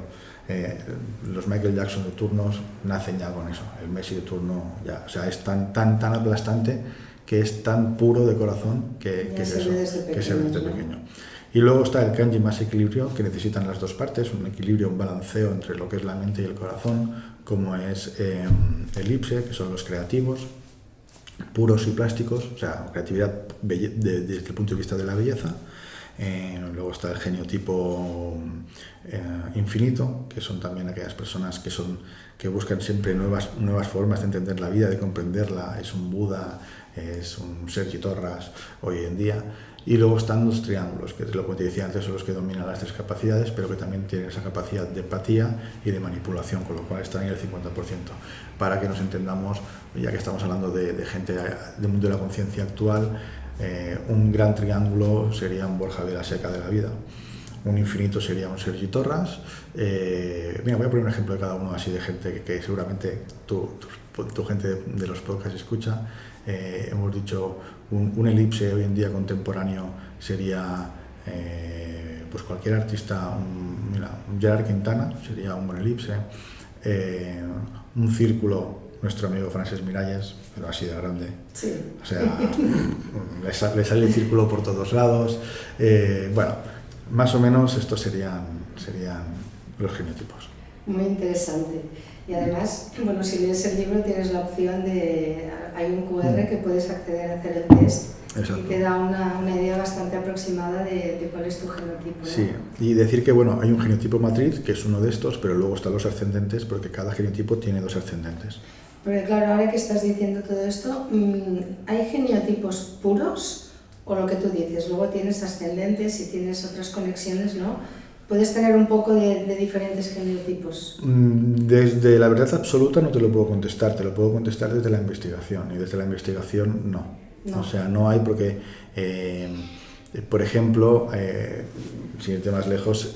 Speaker 2: Los Michael Jackson de turnos nacen ya con eso, el Messi de turno ya, o sea, es tan aplastante, que es tan puro de corazón que se ve desde pequeño. Y luego está el kanji más equilibrio, que necesitan las dos partes, un equilibrio, un balanceo entre lo que es la mente y el corazón, como es elipse, que son los creativos, puros y plásticos, o sea, creatividad desde el punto de vista de la belleza. Luego está el geniotipo infinito, que son también aquellas personas que buscan siempre nuevas formas de entender la vida, de comprenderla. Es un Buda, es un Sergi Torras hoy en día. Y luego están los triángulos, que es lo que te decía antes, son los que dominan las tres capacidades, pero que también tienen esa capacidad de empatía y de manipulación, con lo cual están en el 50%. Para que nos entendamos, ya que estamos hablando de gente del mundo de la conciencia actual, un gran triángulo sería un Borja Vilaseca de la vida, un infinito sería un Sergi Torras. Mira, voy a poner un ejemplo de cada uno así, de gente que seguramente tu gente de los podcasts escucha. Hemos dicho un elipse hoy en día contemporáneo sería pues cualquier artista, un Gerard Quintana sería un buen elipse. Un círculo, nuestro amigo Francesc Miralles, pero así de grande.
Speaker 1: Sí.
Speaker 2: O sea, le sale el círculo por todos lados. Bueno, más o menos estos serían los genotipos.
Speaker 1: Muy interesante. Y además, bueno, si lees el libro tienes la opción de... Hay un QR que puedes acceder a hacer el test. Exacto. Y te da una idea bastante aproximada de cuál es tu genotipo, ¿no?
Speaker 2: Sí, y decir que bueno, hay un genotipo matriz, que es uno de estos, pero luego están los ascendentes, porque cada genotipo tiene dos ascendentes.
Speaker 1: Porque claro, ahora que estás diciendo todo esto, ¿hay genotipos puros o lo que tú dices? Luego tienes ascendentes y tienes otras conexiones, ¿no? ¿Puedes tener un poco de diferentes genotipos?
Speaker 2: Desde la verdad absoluta no te lo puedo contestar, te lo puedo contestar desde la investigación, y desde la investigación no. O sea, no hay porque, por ejemplo, sin irte más lejos,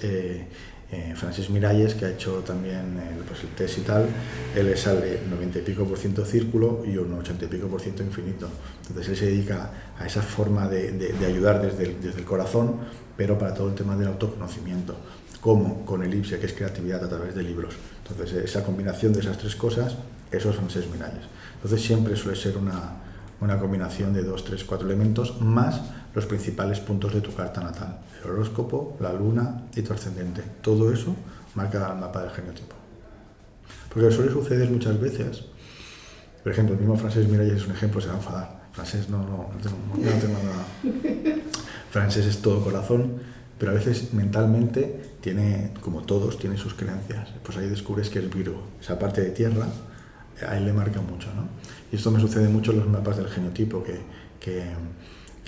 Speaker 2: Francesc Miralles, que ha hecho también el test y tal, él le sale 90 y pico % círculo y un 80 y pico % infinito. Entonces él se dedica a esa forma de ayudar desde el corazón, pero para todo el tema del autoconocimiento, como con elipse, que es creatividad a través de libros. Entonces esa combinación de esas tres cosas, eso es Francesc Miralles. Entonces siempre suele ser una combinación de 2, 3, 4 elementos, más los principales puntos de tu carta natal, el horóscopo, la luna y tu ascendente. Todo eso marca el mapa del genotipo. Porque suele suceder muchas veces, por ejemplo, el mismo Francesc Miralles es un ejemplo, se va a enfadar. Francesc no tengo nada. Francesc es todo corazón, pero a veces mentalmente tiene, como todos, tiene sus creencias. Pues ahí descubres que es Virgo, esa parte de tierra, a él le marca mucho, ¿no? Y esto me sucede mucho en los mapas del genotipo, que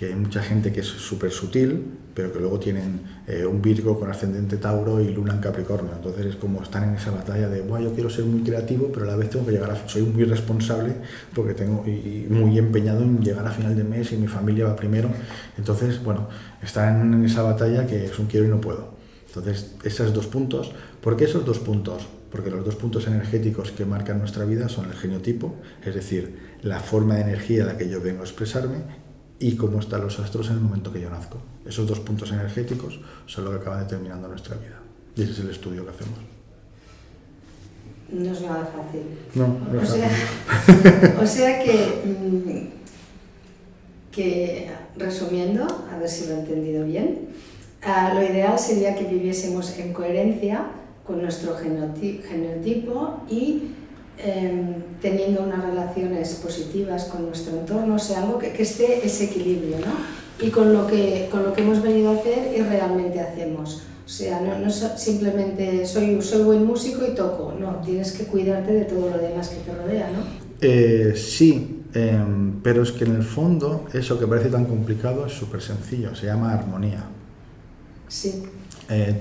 Speaker 2: hay mucha gente que es súper sutil, pero que luego tienen un Virgo con ascendente Tauro y Luna en Capricornio. Entonces es como están en esa batalla de, yo quiero ser muy creativo, pero a la vez tengo que llegar soy muy responsable porque y muy empeñado en llegar a final de mes y mi familia va primero. Entonces, bueno, están en esa batalla que es un quiero y no puedo. Entonces, esos 2 puntos. ¿Por qué esos 2 puntos? Porque los 2 puntos energéticos que marcan nuestra vida son el genotipo, es decir, la forma de energía en la que yo vengo a expresarme, y cómo están los astros en el momento que yo nazco. Esos 2 puntos energéticos son lo que acaban determinando nuestra vida. Y ese es el estudio que hacemos.
Speaker 1: No es nada fácil.
Speaker 2: No es fácil.
Speaker 1: O sea que, resumiendo, a ver si lo he entendido bien, lo ideal sería que viviésemos en coherencia con nuestro genotipo y teniendo unas relaciones positivas con nuestro entorno, o sea, algo que esté ese equilibrio, ¿no? Y con lo que hemos venido a hacer y realmente hacemos. O sea, no simplemente soy buen músico y toco, no, tienes que cuidarte de todo lo demás que te rodea, ¿no?
Speaker 2: Sí, pero es que en el fondo eso que parece tan complicado es súper sencillo, se llama armonía.
Speaker 1: Sí.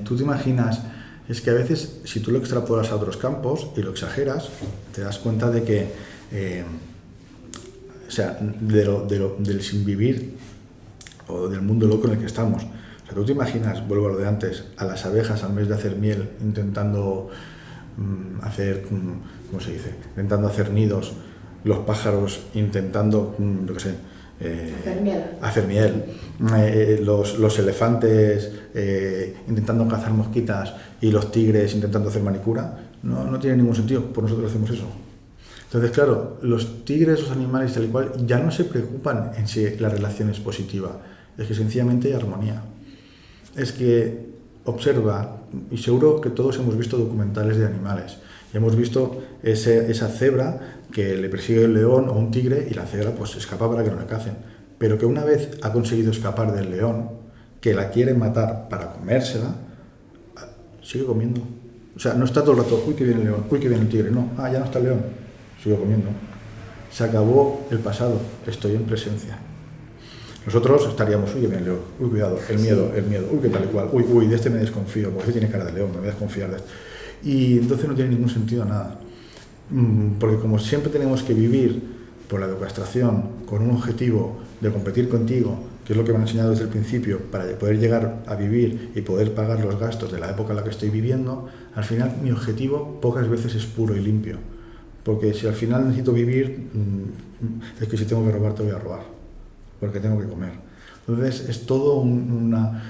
Speaker 2: Tú te imaginas, es que a veces si tú lo extrapolas a otros campos y lo exageras, te das cuenta de que, o sea, del sin vivir o del mundo loco en el que estamos. O sea, tú te imaginas, vuelvo a lo de antes, a las abejas al mes de hacer miel intentando hacer, ¿cómo se dice? Intentando hacer nidos, los pájaros intentando, yo qué sé, hacer miel, los elefantes intentando cazar mosquitas y los tigres intentando hacer manicura, no tiene ningún sentido, por nosotros hacemos eso. Entonces, claro, los tigres, los animales tal y cual, ya no se preocupan en si la relación es positiva, es que sencillamente hay armonía. Es que observa, y seguro que todos hemos visto documentales de animales, y hemos visto esa cebra que le persigue el león o un tigre y la cebra pues escapa para que no le cacen, pero que una vez ha conseguido escapar del león, que la quiere matar para comérsela, sigue comiendo. O sea, no está todo el rato, uy que viene el león, uy que viene el tigre, no, ya no está el león, sigo comiendo. Se acabó el pasado, estoy en presencia. Nosotros estaríamos, uy que viene el león, uy cuidado, el miedo, uy que tal y cual, uy de este me desconfío, porque este tiene cara de león, me voy a desconfiar de este. Y entonces no tiene ningún sentido nada. Porque como siempre tenemos que vivir por la castración con un objetivo de competir contigo, que es lo que me han enseñado desde el principio, para poder llegar a vivir y poder pagar los gastos de la época en la que estoy viviendo, al final mi objetivo pocas veces es puro y limpio. Porque si al final necesito vivir, es que si tengo que robar, te voy a robar, porque tengo que comer. Entonces es todo una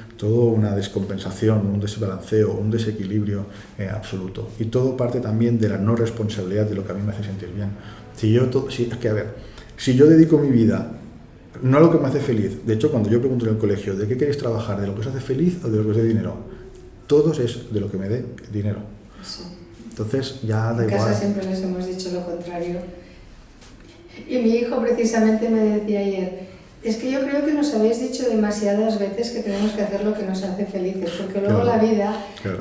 Speaker 2: descompensación, un desbalanceo, un desequilibrio absoluto. Y todo parte también de la no responsabilidad de lo que a mí me hace sentir bien. Si yo dedico mi vida no a lo que me hace feliz, de hecho cuando yo pregunto en el colegio ¿de qué queréis trabajar? ¿De lo que os hace feliz o de lo que os dé dinero? Todos es de lo que me dé dinero.
Speaker 1: Sí.
Speaker 2: Entonces ya da igual.
Speaker 1: En casa siempre les hemos dicho lo contrario. Y mi hijo precisamente me decía ayer, es que yo creo que nos habéis dicho demasiadas veces que tenemos que hacer lo que nos hace felices, porque luego la vida...
Speaker 2: Claro.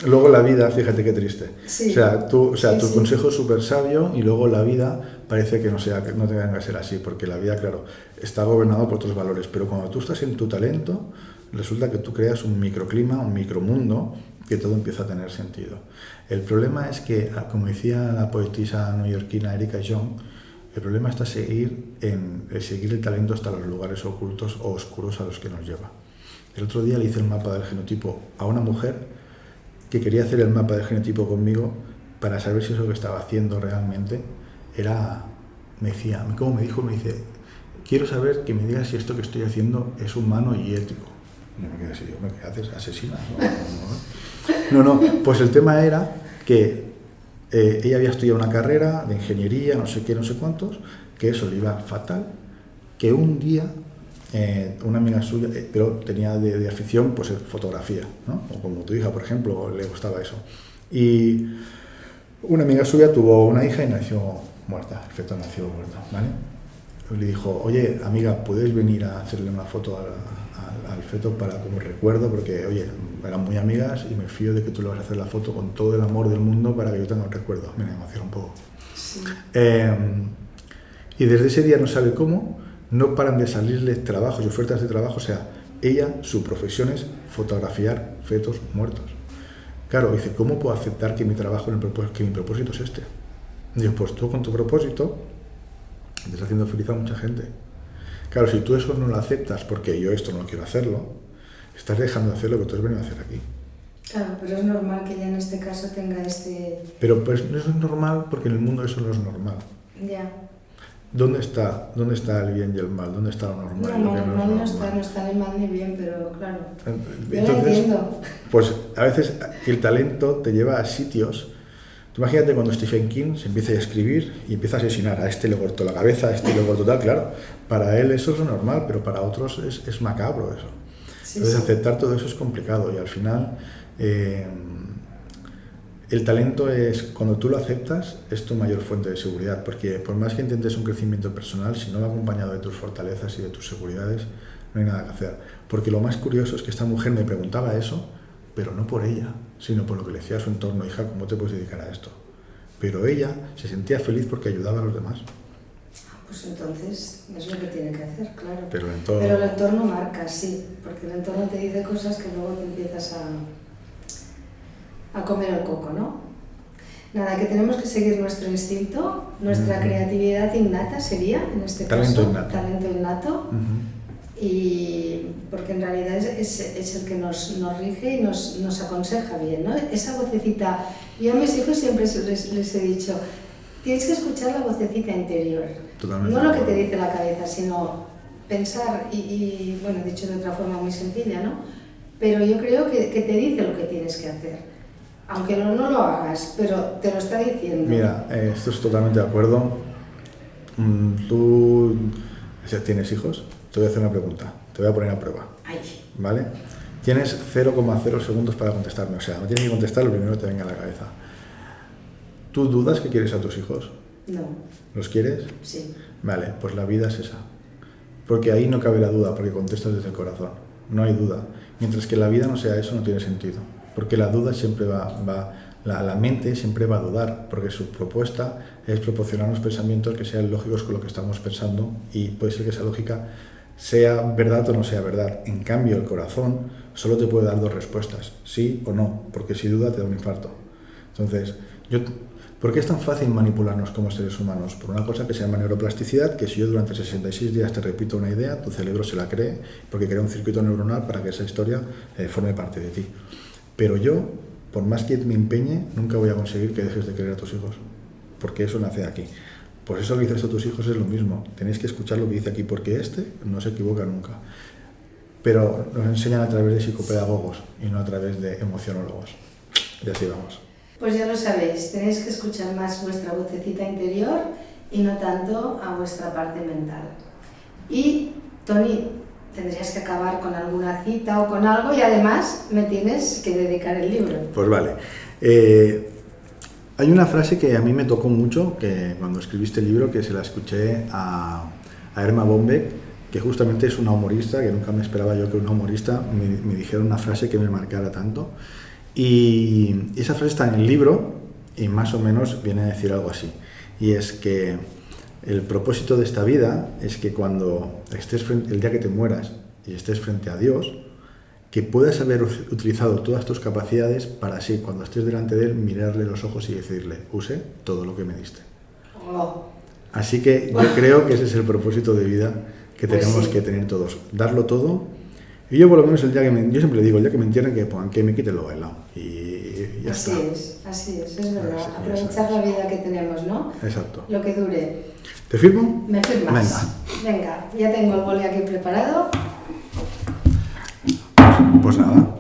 Speaker 2: Luego la vida, fíjate qué triste.
Speaker 1: Sí.
Speaker 2: Tu consejo es súper sabio y luego la vida parece que no tenga que ser así, porque la vida, claro, está gobernada por otros valores, pero cuando tú estás en tu talento, resulta que tú creas un microclima, un micromundo, que todo empieza a tener sentido. El problema es que, como decía la poetisa neoyorquina Erika Jong, el problema está seguir el talento hasta los lugares ocultos o oscuros a los que nos lleva. El otro día le hice el mapa del genotipo a una mujer que quería hacer el mapa del genotipo conmigo para saber si eso que estaba haciendo realmente era... Me decía, ¿cómo me dijo? Me dice, quiero saber que me digas si esto que estoy haciendo es humano y ético. Y yo me quedé así, ¿qué haces? ¿Asesina? No, pues el tema era que ella había estudiado una carrera de ingeniería, no sé qué, no sé cuántos, que eso le iba fatal, que un día una amiga suya, pero tenía de afición pues fotografía, ¿no? O como tu hija, por ejemplo, le gustaba eso. Y una amiga suya tuvo una hija y nació muerta, el feto nació muerto, ¿vale? Le dijo, oye, amiga, ¿puedes venir a hacerle una foto a al feto para como recuerdo, porque, oye, eran muy amigas y me fío de que tú le vas a hacer la foto con todo el amor del mundo para que yo tenga un recuerdo. Me emociona un poco.
Speaker 1: Sí.
Speaker 2: Y desde ese día no sabe cómo, no paran de salirle trabajos y ofertas de trabajo. O sea, ella, su profesión es fotografiar fetos muertos. Claro, dice, ¿cómo puedo aceptar que mi trabajo, que mi propósito es este? Digo, pues tú con tu propósito estás haciendo feliz a mucha gente. Claro, si tú eso no lo aceptas porque yo esto no quiero hacerlo, estás dejando de hacer lo que tú has venido a hacer aquí.
Speaker 1: Claro, pero es normal que ella en este caso tenga este...
Speaker 2: Pero pues no es normal porque en el mundo eso no es normal.
Speaker 1: Ya.
Speaker 2: ¿Dónde está el bien y el mal? ¿Dónde está lo normal?
Speaker 1: No,
Speaker 2: Lo que no es
Speaker 1: normal
Speaker 2: normal?
Speaker 1: no está ni mal ni bien, pero claro, yo lo
Speaker 2: Entonces,
Speaker 1: entiendo.
Speaker 2: pues a veces el talento te lleva a sitios. Tú imagínate cuando Stephen King se empieza a escribir y empieza a asesinar, a este le cortó la cabeza, a este le cortó tal, claro, para él eso es lo normal, pero para otros es macabro eso.
Speaker 1: Sí,
Speaker 2: Entonces
Speaker 1: sí.
Speaker 2: aceptar todo eso es complicado y al final el talento es, cuando tú lo aceptas, es tu mayor fuente de seguridad, porque por más que intentes un crecimiento personal, si no va acompañado de tus fortalezas y de tus seguridades, no hay nada que hacer. Porque lo más curioso es que esta mujer me preguntaba eso, pero no por ella, sino por lo que le decía a su entorno: hija, ¿cómo te puedes dedicar a esto? Pero ella se sentía feliz porque ayudaba a los demás.
Speaker 1: Pues entonces es lo que tiene que hacer, claro.
Speaker 2: Pero
Speaker 1: el entorno marca, sí, porque el entorno te dice cosas que luego te empiezas a comer el coco, ¿no? Nada, que tenemos que seguir nuestro instinto, nuestra creatividad innata sería, en este
Speaker 2: talento
Speaker 1: caso,
Speaker 2: innato.
Speaker 1: Talento innato. Y porque en realidad es el que nos rige y nos aconseja bien, ¿no? Esa vocecita, yo a mis hijos siempre les he dicho, tienes que escuchar la vocecita interior.
Speaker 2: Totalmente.
Speaker 1: No lo que te dice la cabeza, sino pensar y bueno, dicho de otra forma muy sencilla, ¿no? Pero yo creo que te dice lo que tienes que hacer, aunque no lo hagas, pero te lo está diciendo.
Speaker 2: Mira, esto es totalmente de acuerdo. Tú tienes hijos. Te voy a hacer una pregunta, te voy a poner a prueba.
Speaker 1: Ay.
Speaker 2: ¿Vale? Tienes 0,0 segundos para contestarme, o sea, no tienes que contestar lo primero que te venga a la cabeza. ¿Tú dudas que quieres a tus hijos?
Speaker 1: No.
Speaker 2: ¿Los quieres?
Speaker 1: Sí.
Speaker 2: Vale, pues la vida es esa. Porque ahí no cabe la duda, porque contestas desde el corazón. No hay duda. Mientras que la vida no sea eso, no tiene sentido. Porque la duda siempre la mente siempre va a dudar, porque su propuesta es proporcionarnos pensamientos que sean lógicos con lo que estamos pensando, y puede ser que esa lógica sea verdad o no sea verdad. En cambio, el corazón solo te puede dar dos respuestas, sí o no, porque si duda te da un infarto. Entonces, ¿por qué es tan fácil manipularnos como seres humanos? Por una cosa que se llama neuroplasticidad, que si yo durante 66 días te repito una idea, tu cerebro se la cree, porque crea un circuito neuronal para que esa historia forme parte de ti. Pero yo, por más que me empeñe, nunca voy a conseguir que dejes de querer a tus hijos, porque eso nace aquí. Pues eso que dices a tus hijos es lo mismo. Tenéis que escuchar lo que dice aquí, porque no se equivoca nunca. Pero nos enseñan a través de psicopedagogos y no a través de emocionólogos. Y así vamos.
Speaker 1: Pues ya lo sabéis, tenéis que escuchar más vuestra vocecita interior y no tanto a vuestra parte mental. Y, Toni, tendrías que acabar con alguna cita o con algo, y además me tienes que dedicar el libro.
Speaker 2: Pues vale. Hay una frase que a mí me tocó mucho, que cuando escribiste el libro, que se la escuché a Erma Bombeck, que justamente es una humorista, que nunca me esperaba yo que una humorista me dijera una frase que me marcara tanto. Y esa frase está en el libro y más o menos viene a decir algo así. Y es que el propósito de esta vida es que cuando el día que te mueras y estés frente a Dios, que puedas haber utilizado todas tus capacidades para así, cuando estés delante de Él, mirarle los ojos y decirle: usé todo lo que me diste.
Speaker 1: Oh.
Speaker 2: Así que yo creo que ese es el propósito de vida que
Speaker 1: Pues
Speaker 2: tenemos
Speaker 1: sí.
Speaker 2: que tener todos, darlo todo. Y yo por lo menos yo siempre digo, el día que me entierren, que pongan que me quiten lo bailado. Y ya
Speaker 1: Así
Speaker 2: está.
Speaker 1: es verdad.
Speaker 2: Así
Speaker 1: Aprovechar
Speaker 2: es.
Speaker 1: la vida que tenemos, ¿no?
Speaker 2: Exacto.
Speaker 1: Lo que dure.
Speaker 2: ¿Te firmo?
Speaker 1: ¿Me firmas? Venga, ya tengo el boli aquí preparado.
Speaker 2: Pues nada.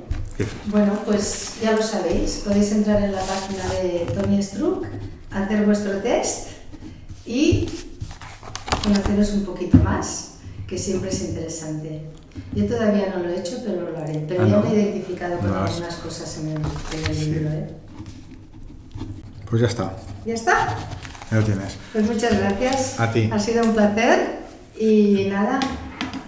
Speaker 1: Bueno, pues ya lo sabéis, podéis entrar en la página de Toni Struck, hacer vuestro test y conoceros un poquito más, que siempre es interesante. Yo todavía no lo he hecho, pero lo haré. Pero ya
Speaker 2: no.
Speaker 1: me he identificado con
Speaker 2: No,
Speaker 1: algunas cosas en el
Speaker 2: Sí.
Speaker 1: libro.
Speaker 2: Pues ya está.
Speaker 1: ¿Ya está?
Speaker 2: Ya lo tienes.
Speaker 1: Pues muchas gracias.
Speaker 2: A ti.
Speaker 1: Ha sido un placer y nada,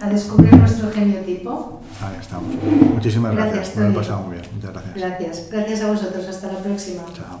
Speaker 1: a descubrir nuestro geniotipo.
Speaker 2: Ahí estamos. Muchísimas gracias. Me lo he pasado muy bien. Muchas gracias.
Speaker 1: Gracias a vosotros. Hasta la próxima.
Speaker 2: Chao.